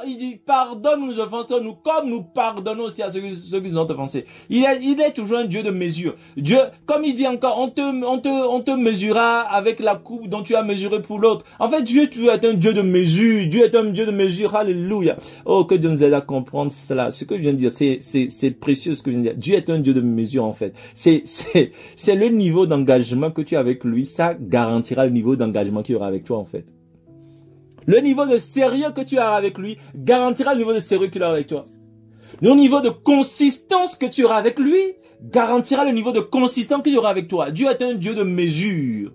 Il dit, pardonne nos offenses, nous, comme nous pardonnons aussi à ceux qui nous ont offensés. Il est toujours un Dieu de mesure. Dieu, comme il dit encore, on te mesurera avec la coupe dont tu as mesuré pour l'autre. En fait, Dieu, tu es un Dieu de mesure. Dieu est un Dieu de mesure. Alléluia. Oh, que Dieu nous aide à comprendre cela. Ce que je viens de dire, c'est précieux ce que je viens de dire. Dieu est un Dieu de mesure, en fait. C'est le niveau d'engagement que tu as avec lui. Ça garantira le niveau d'engagement qu'il y aura avec toi, en fait. Le niveau de sérieux que tu as avec lui garantira le niveau de sérieux qu'il aura avec toi. Le niveau de consistance que tu auras avec lui garantira le niveau de consistance qu'il y aura avec toi. Dieu est un Dieu de mesure.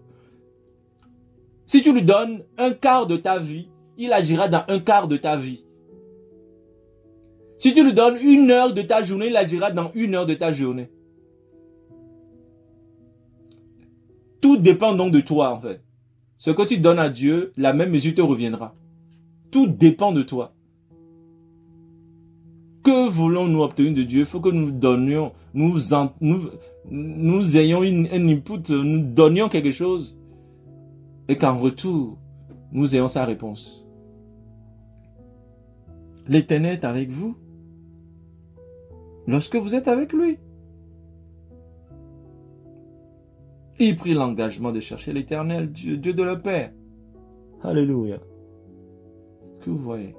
Si tu lui donnes un quart de ta vie, il agira dans un quart de ta vie. Si tu lui donnes 1 heure de ta journée, il agira dans 1 heure de ta journée. Tout dépend donc de toi en fait. Ce que tu donnes à Dieu, la même mesure te reviendra. Tout dépend de toi. Que voulons-nous obtenir de Dieu? Il faut que nous donnions, nous ayons un input, nous donnions quelque chose et qu'en retour, nous ayons sa réponse. L'Éternel est avec vous lorsque vous êtes avec lui. Il prit l'engagement de chercher l'Éternel, Dieu de leur Père. Alléluia. Est-ce que vous voyez?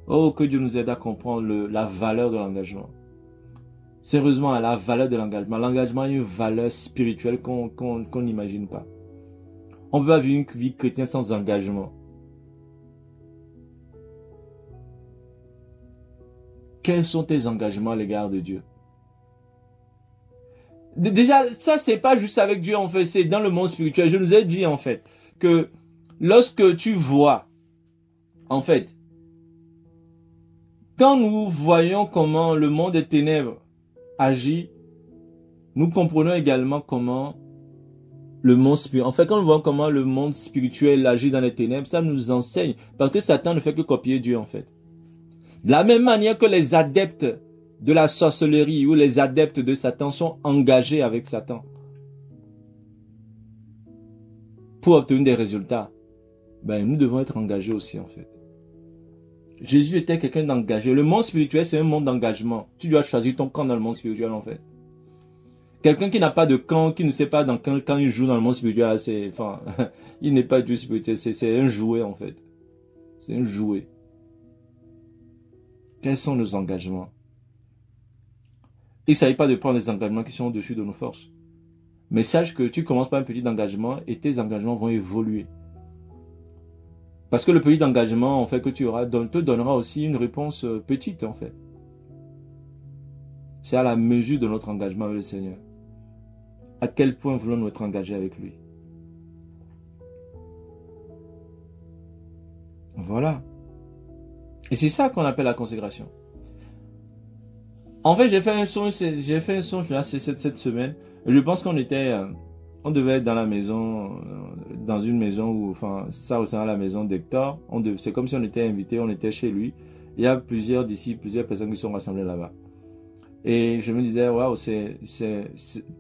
Oh, que Dieu nous aide à comprendre la valeur de l'engagement. Sérieusement, la valeur de l'engagement. L'engagement a une valeur spirituelle qu'on n'imagine pas. On peut pas vivre une vie chrétienne sans engagement. Quels sont tes engagements à l'égard de Dieu? Déjà, ça, c'est pas juste avec Dieu, en fait, c'est dans le monde spirituel. Je nous ai dit, en fait, que lorsque tu vois, en fait, quand nous voyons comment le monde des ténèbres agit, nous comprenons également comment le monde spirituel, en fait, quand nous voyons comment le monde spirituel agit dans les ténèbres, ça nous enseigne, parce que Satan ne fait que copier Dieu, en fait. De la même manière que les adeptes de la sorcellerie ou les adeptes de Satan sont engagés avec Satan pour obtenir des résultats, ben, nous devons être engagés aussi, en fait. Jésus était quelqu'un d'engagé. Le monde spirituel, c'est un monde d'engagement. Tu dois choisir ton camp dans le monde spirituel, en fait. Quelqu'un qui n'a pas de camp, qui ne sait pas dans quel camp il joue dans le monde spirituel, il n'est pas du spirituel, c'est un jouet, en fait. C'est un jouet. Quels sont nos engagements? Il ne s'agit pas de prendre des engagements qui sont au-dessus de nos forces. Mais sache que tu commences par un petit engagement et tes engagements vont évoluer. Parce que le petit engagement, en fait, que tu auras, te donnera aussi une réponse petite, en fait. C'est à la mesure de notre engagement avec le Seigneur. À quel point voulons-nous être engagés avec lui? Voilà. Et c'est ça qu'on appelle la consécration. En fait, j'ai fait un songe là, cette semaine. Je pense qu'on devait être dans la maison, dans une maison où, enfin, ça ressemble à la maison d'Hector. C'est comme si on était invité, on était chez lui. Il y a plusieurs personnes qui sont rassemblées là-bas. Et je me disais, waouh,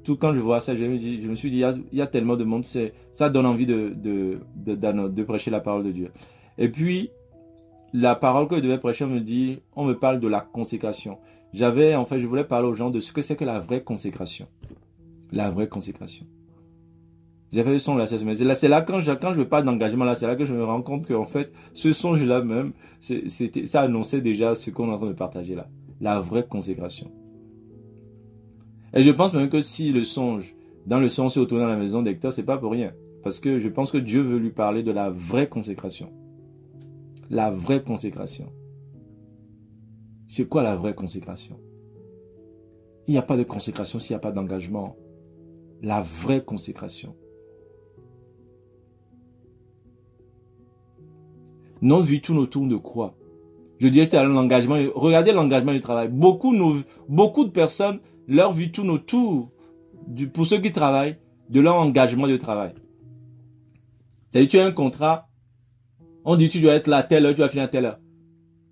tout quand je vois ça, je me suis dit, il y a tellement de monde, ça donne envie de prêcher la parole de Dieu. Et puis, la parole que je devais prêcher, on me parle de la consécration. Je voulais parler aux gens de ce que c'est que la vraie consécration. La vraie consécration. J'ai fait le songe là cette semaine. C'est là quand je parle d'engagement là, c'est là que je me rends compte qu'en fait, ce songe là même, ça annonçait déjà ce qu'on est en train de partager là. La vraie consécration. Et je pense même que si dans le songe, c'est autour de la maison d'Hector, c'est pas pour rien. Parce que je pense que Dieu veut lui parler de la vraie consécration. La vraie consécration. C'est quoi la vraie consécration? Il n'y a pas de consécration s'il n'y a pas d'engagement. La vraie consécration. Notre vie tourne autour de quoi? Je dirais que l'engagement. Regardez l'engagement du travail. Beaucoup de personnes, leur vie tourne autour, pour ceux qui travaillent, de leur engagement de travail. C'est-à-dire, tu as un contrat, on dit tu dois être là à telle heure, tu vas finir à telle heure.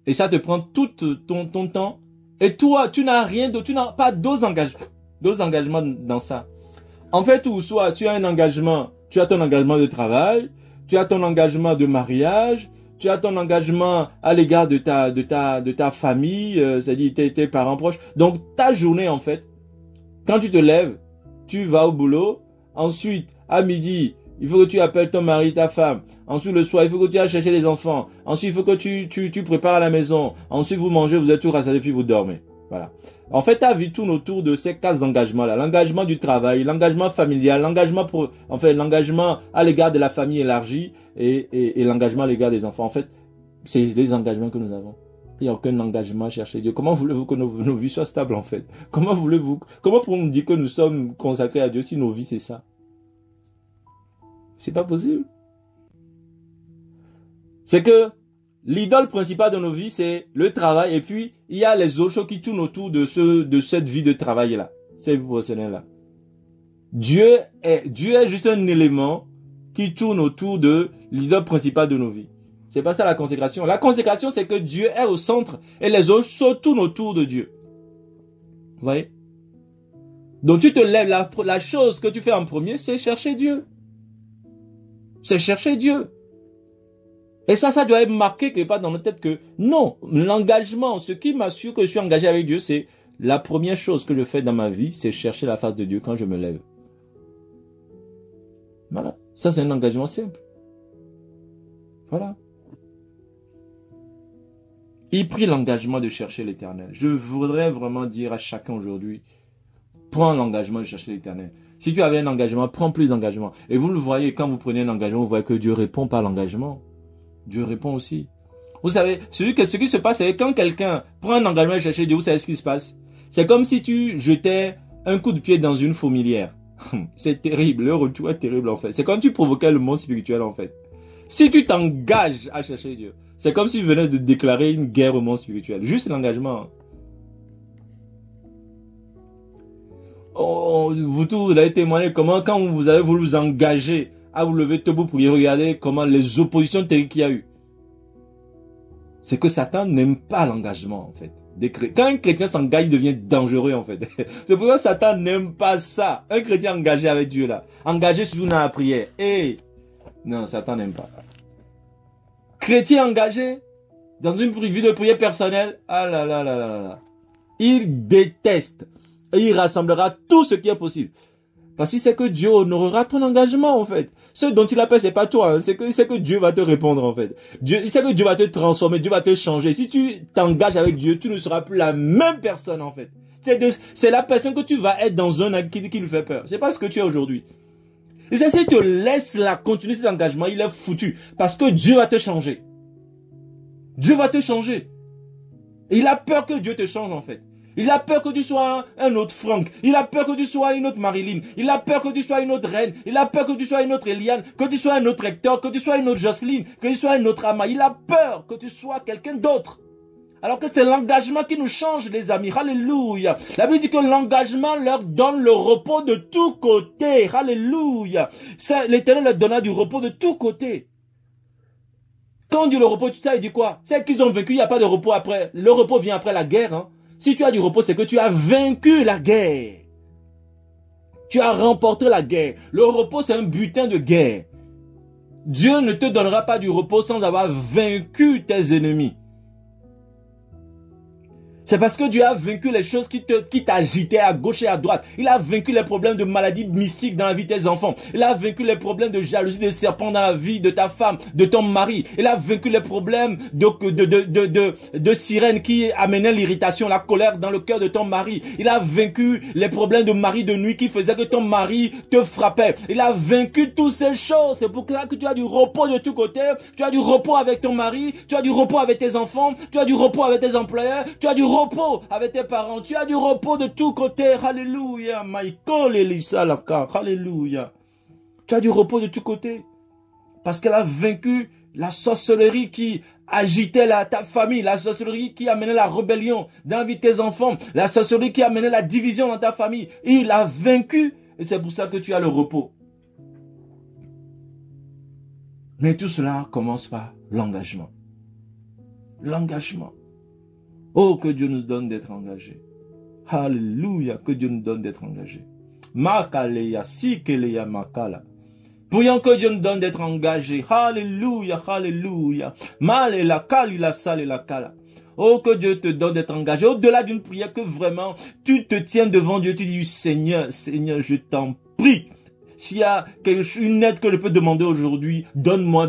Et ça te prend tout ton temps. Et toi, tu n'as rien d'autre, tu n'as pas d'autres engagements dans ça. En fait, ou soit tu as un engagement, tu as ton engagement de travail, tu as ton engagement de mariage, tu as ton engagement à l'égard de ta famille, c'est-à-dire tes parents proches. Donc, ta journée, en fait, quand tu te lèves, tu vas au boulot. Ensuite, à midi, il faut que tu appelles ton mari, ta femme. Ensuite, le soir, il faut que tu ailles chercher les enfants. Ensuite, il faut que tu prépares à la maison. Ensuite, vous mangez, vous êtes tout rassasiés, puis vous dormez. Voilà. En fait, ta vie tourne autour de ces 4 engagements-là. L'engagement du travail, l'engagement familial, l'engagement à l'égard de la famille élargie et l'engagement à l'égard des enfants. En fait, c'est les engagements que nous avons. Il n'y a aucun engagement à chercher Dieu. Comment voulez-vous que nos vies soient stables, en fait? Comment pouvons-nous dire que nous sommes consacrés à Dieu si nos vies, c'est ça? C'est pas possible. C'est que l'idole principale de nos vies, c'est le travail. Et puis, il y a les autres choses qui tournent autour de cette vie de travail-là. Cette vie professionnelle-là. Dieu est juste un élément qui tourne autour de l'idole principale de nos vies. C'est pas ça la consécration. La consécration, c'est que Dieu est au centre et les autres choses tournent autour de Dieu. Vous voyez? Donc tu te lèves, la chose que tu fais en premier, c'est chercher Dieu. C'est chercher Dieu. Et ça doit être marqué quelque part dans notre tête que non, l'engagement, ce qui m'assure que je suis engagé avec Dieu, c'est la première chose que je fais dans ma vie, c'est chercher la face de Dieu quand je me lève. Voilà. Ça, c'est un engagement simple. Voilà. Il prit l'engagement de chercher l'Éternel. Je voudrais vraiment dire à chacun aujourd'hui, prends l'engagement de chercher l'Éternel. Si tu avais un engagement, prends plus d'engagement. Et vous le voyez, quand vous prenez un engagement, vous voyez que Dieu répond par l'engagement. Dieu répond aussi. Vous savez, ce qui se passe, c'est quand quelqu'un prend un engagement de chercher Dieu, vous savez ce qui se passe? C'est comme si tu jetais un coup de pied dans une fourmilière. C'est terrible, le retour est terrible en fait. C'est comme tu provoquais le monde spirituel en fait. Si tu t'engages à chercher Dieu, c'est comme si tu venais de déclarer une guerre au monde spirituel. Juste l'engagement. Vous avez témoigné comment quand vous avez voulu vous engager à vous lever debout pour y regarder comment les oppositions terribles qu'il y a eu. C'est que Satan n'aime pas l'engagement en fait. Quand un chrétien s'engage, il devient dangereux en fait. C'est pour ça que Satan n'aime pas ça. Un chrétien engagé avec Dieu là. Engagé sur la prière. Non, Satan n'aime pas. Chrétien engagé dans une vie de prière personnelle. Ah là là là là là. Il déteste. Et il rassemblera tout ce qui est possible. Parce qu'il sait que Dieu honorera ton engagement en fait. Ce dont il appelle, c'est pas toi, hein. C'est que Dieu va te répondre en fait. Il sait que Dieu va te transformer, Dieu va te changer. Si tu t'engages avec Dieu, tu ne seras plus la même personne en fait. C'est la personne que tu vas être dans un acte qui lui fait peur. C'est pas ce que tu es aujourd'hui. Et si tu te laisses continuer cet engagement, il est foutu. Parce que Dieu va te changer. Dieu va te changer. Et il a peur que Dieu te change en fait. Il a peur que tu sois un autre Franck. Il a peur que tu sois une autre Marilyn. Il a peur que tu sois une autre Reine. Il a peur que tu sois une autre Eliane. Que tu sois un autre Hector. Que tu sois une autre Jocelyne. Que tu sois une autre Ama. Il a peur que tu sois quelqu'un d'autre. Alors que c'est l'engagement qui nous change, les amis. Alléluia. La Bible dit que l'engagement leur donne le repos de tous côtés. Alléluia. L'Éternel leur donna du repos de tous côtés. Quand on dit le repos, tout ça, il dit quoi? C'est qu'ils ont vaincu, il n'y a pas de repos après. Le repos vient après la guerre, hein. Si tu as du repos, c'est que tu as vaincu la guerre. Tu as remporté la guerre. Le repos, c'est un butin de guerre. Dieu ne te donnera pas du repos sans avoir vaincu tes ennemis. C'est parce que Dieu a vaincu les choses qui t'agitaient à gauche et à droite. Il a vaincu les problèmes de maladies mystiques dans la vie de tes enfants. Il a vaincu les problèmes de jalousie des serpents dans la vie de ta femme, de ton mari. Il a vaincu les problèmes de sirènes qui amenaient l'irritation, la colère dans le cœur de ton mari. Il a vaincu les problèmes de mari de nuit qui faisaient que ton mari te frappait. Il a vaincu toutes ces choses. C'est pour ça que tu as du repos de tous côtés. Tu as du repos avec ton mari. Tu as du repos avec tes enfants. Tu as du repos avec tes employeurs. Tu as du repos avec tes parents, tu as du repos de tous côtés, alléluia, Michael Elisa Laka, alléluia. Tu as du repos de tous côtés, parce qu'elle a vaincu la sorcellerie qui agitait ta famille, la sorcellerie qui amenait la rébellion dans la vie de tes enfants, la sorcellerie qui amenait la division dans ta famille. Il a vaincu, et c'est pour ça que tu as le repos. Mais tout cela commence par l'engagement. L'engagement. Oh, que Dieu nous donne d'être engagés. Alléluia, que Dieu nous donne d'être engagés. Makaleya, sikeleya makala. Prions que Dieu nous donne d'être engagés. Alléluia, alléluia. Mal la kali la sale la kala. Oh, que Dieu te donne d'être engagé. Au-delà d'une prière, que vraiment tu te tiens devant Dieu, tu dis Seigneur, Seigneur, je t'en prie. S'il y a une aide que je peux demander aujourd'hui, donne-moi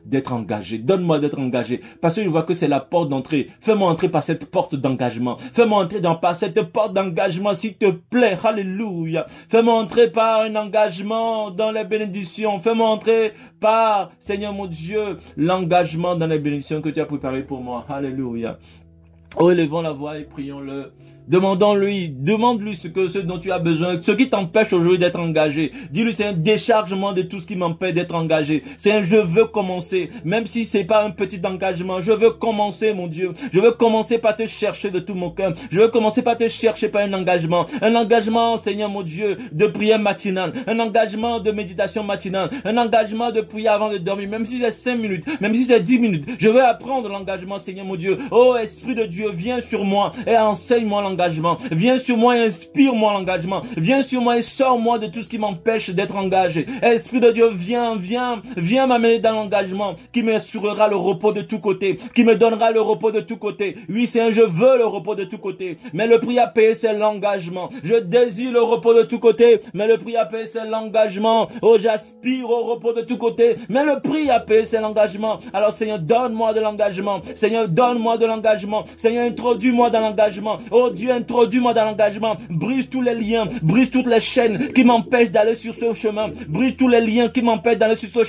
d'être engagé. Donne-moi d'être engagé. Parce que je vois que c'est la porte d'entrée. Fais-moi entrer par cette porte d'engagement. Fais-moi entrer par cette porte d'engagement, s'il te plaît. Alléluia. Fais-moi entrer par un engagement dans les bénédictions. Fais-moi entrer par, Seigneur mon Dieu, l'engagement dans les bénédictions que tu as préparées pour moi. Alléluia. Oh, élevons la voix et prions-le. Demande-lui ce dont tu as besoin, ce qui t'empêche aujourd'hui d'être engagé. Dis-lui, c'est un déchargement de tout ce qui m'empêche d'être engagé. Je veux commencer, même si c'est pas un petit engagement. Je veux commencer, mon Dieu. Je veux commencer par te chercher de tout mon cœur. Je veux commencer par te chercher par un engagement, Seigneur mon Dieu, de prière matinale, un engagement de méditation matinale, un engagement de prière avant de dormir, même si c'est 5 minutes, même si c'est 10 minutes. Je veux apprendre l'engagement, Seigneur mon Dieu. Oh, Esprit de Dieu, viens sur moi et enseigne-moi l'engagement. Viens sur moi et inspire-moi l'engagement. Viens sur moi et sors-moi de tout ce qui m'empêche d'être engagé. Esprit de Dieu, viens m'amener dans l'engagement qui m'assurera le repos de tous côtés, qui me donnera le repos de tous côtés. Oui, Seigneur, je veux le repos de tous côtés, mais le prix à payer, c'est l'engagement. Je désire le repos de tous côtés, mais le prix à payer, c'est l'engagement. Oh, j'aspire au repos de tous côtés, mais le prix à payer, c'est l'engagement. Alors, Seigneur, donne-moi de l'engagement. Seigneur, donne-moi de l'engagement. Seigneur, introduis-moi dans l'engagement. Oh Dieu, introduis-moi dans l'engagement. Brise tous les liens, brise toutes les chaînes qui m'empêchent d'aller sur ce chemin. Brise tous les liens qui m'empêchent d'aller sur ce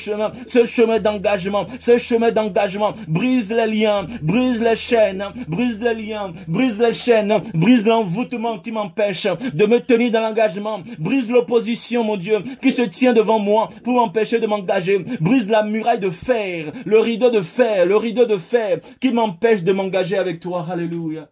chemin d'engagement, ce chemin d'engagement. Brise les liens, brise les chaînes, brise les liens, brise les chaînes, brise l'envoûtement qui m'empêche de me tenir dans l'engagement. Brise l'opposition, mon Dieu, qui se tient devant moi pour m'empêcher de m'engager. Brise la muraille de fer, le rideau de fer qui m'empêche de m'engager avec toi. Alléluia.